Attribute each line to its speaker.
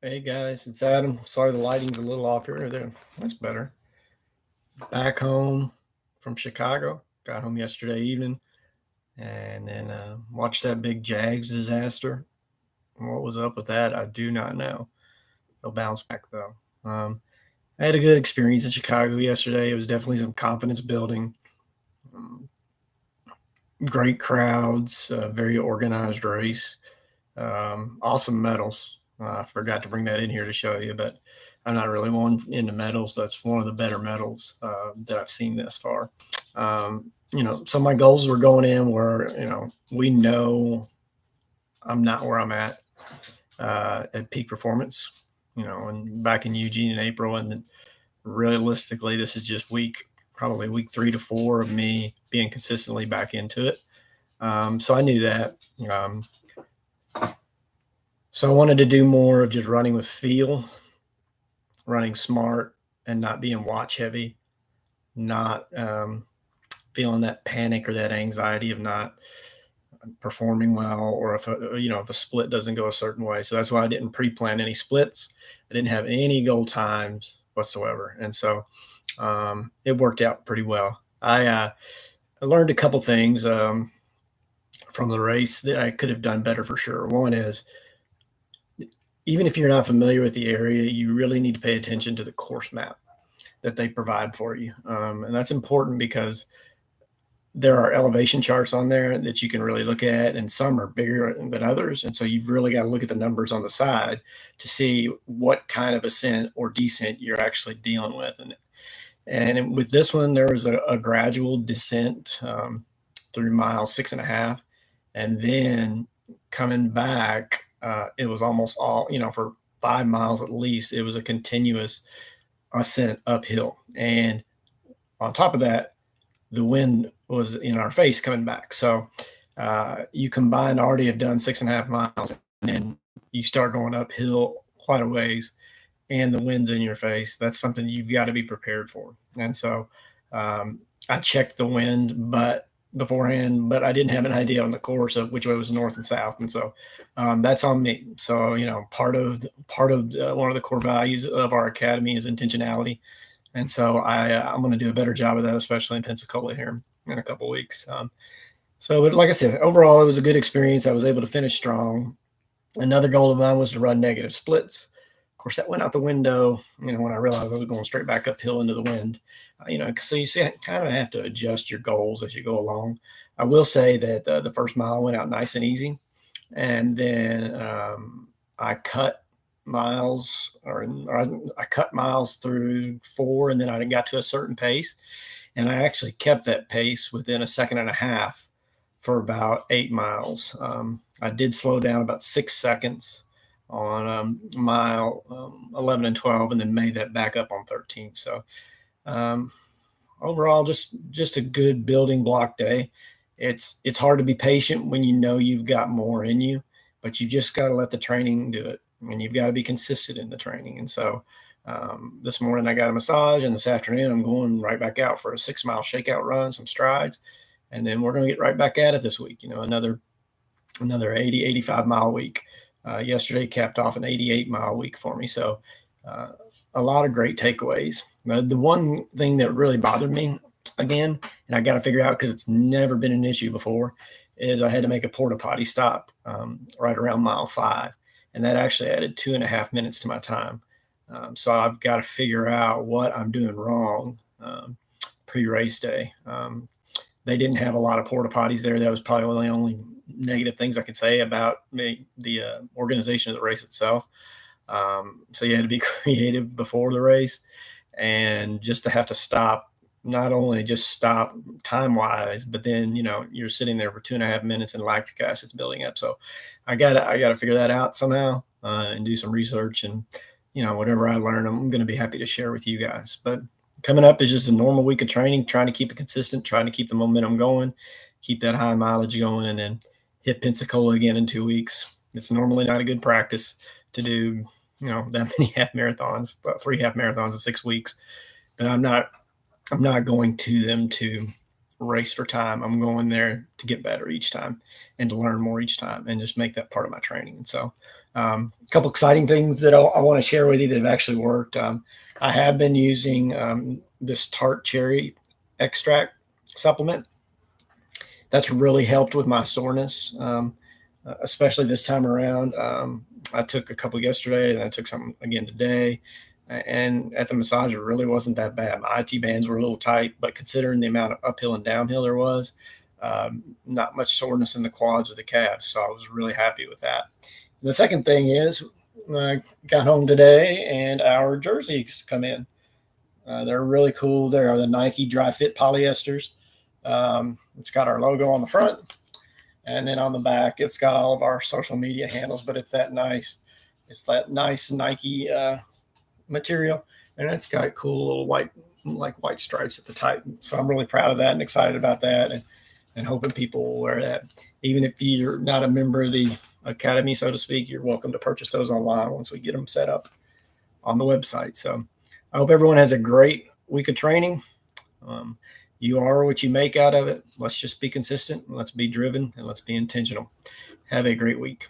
Speaker 1: Hey guys, it's Adam. Sorry the lighting's a little off here. There, that's better. Back home from Chicago. Got home yesterday evening, and then watched that big Jags disaster. What was up with that? I do not know. They'll bounce back though. I had a good experience in Chicago yesterday. It was definitely some confidence building. Um, Great crowds, very organized race. Awesome medals. I forgot to bring that in here to show you, but I'm not really one into medals, but it's one of the better medals that I've seen thus far. So my goals were going in where, we know I'm not where I'm at peak performance, and back in Eugene in April. And then realistically, this is just probably week 3 to 4 of me being consistently back into it. So I knew that. So I wanted to do more of just running with feel, running smart, and not being watch heavy, not feeling that panic or that anxiety of not performing well, or if a split doesn't go a certain way. So that's why I didn't pre-plan any splits. I didn't have any goal times whatsoever, and so it worked out pretty well. I learned a couple things from the race that I could have done better for sure. One is, even if you're not familiar with the area, you really need to pay attention to the course map that they provide for you. And that's important because there are elevation charts on there that you can really look at, and some are bigger than others. And so you've really got to look at the numbers on the side to see what kind of ascent or descent you're actually dealing with. And with this one, there was a gradual descent through mile 6.5. And then coming back, it was almost all, for 5 miles at least, it was a continuous ascent uphill. And on top of that, the wind was in our face coming back. So you combined already have done 6.5 miles, and then you start going uphill quite a ways, and the wind's in your face. That's something you've got to be prepared for. And so I checked the wind, beforehand, but I didn't have an idea on the course of which way was north and south, and so that's on me. So part of one of the core values of our academy is intentionality, and so I'm going to do a better job of that, especially in Pensacola here in a couple of weeks. But like I said, overall it was a good experience. I was able to finish strong. Another goal of mine was to run negative splits. Of course, that went out the window, when I realized I was going straight back uphill into the wind. So you kind of have to adjust your goals as you go along. I will say that the first mile went out nice and easy. And then I cut miles, or I cut miles through 4, and then I got to a certain pace. And I actually kept that pace within a second and a half for about 8 miles. I did slow down about 6 seconds on mile 11 and 12, and then made that back up on 13. So overall, just a good building block day. It's hard to be patient when you know you've got more in you, but you just got to let the training do it, and you've got to be consistent in the training. And so this morning I got a massage, and this afternoon I'm going right back out for a 6-mile shakeout run, some strides, and then we're going to get right back at it this week. Another 85 mile week. Yesterday capped off an 88-mile week for me. So a lot of great takeaways. The one thing that really bothered me, again, and I got to figure out because it's never been an issue before, is I had to make a port-a-potty stop right around mile 5. And that actually added 2.5 minutes to my time. So I've got to figure out what I'm doing wrong pre-race day. They didn't have a lot of porta-potties there. That was probably one of the only negative things I could say about the organization of the race itself. So you had to be creative before the race, and just to have to stop, not only just stop time-wise, but then, you're sitting there for 2.5 minutes and lactic acid's building up. So I gotta figure that out somehow and do some research, and, whatever I learn, I'm going to be happy to share with you guys. But coming up is just a normal week of training, trying to keep it consistent, trying to keep the momentum going, keep that high mileage going, and then hit Pensacola again in 2 weeks. It's normally not a good practice to do, that many half marathons, 3 half marathons in 6 weeks. But I'm not going to them to race for time. I'm going there to get better each time and to learn more each time and just make that part of my training. And so A couple exciting things that I want to share with you that have actually worked. I have been using this tart cherry extract supplement. That's really helped with my soreness, especially this time around. I took a couple yesterday, and I took some again today. And at the massage, it really wasn't that bad. My IT bands were a little tight, but considering the amount of uphill and downhill there was, not much soreness in the quads or the calves. So I was really happy with that. And the second thing is, I got home today and our jerseys come in. They're really cool. They are the Nike Dry Fit polyesters. It's got our logo on the front, and then on the back, it's got all of our social media handles. But it's that nice Nike material, and it's got cool little white stripes at the top. So I'm really proud of that and excited about that, and hoping people will wear that. Even if you're not a member of the academy, so to speak, you're welcome to purchase those online once we get them set up on the website. So I hope everyone has a great week of training. You are what you make out of it. Let's just be consistent. Let's be driven, and let's be intentional. Have a great week.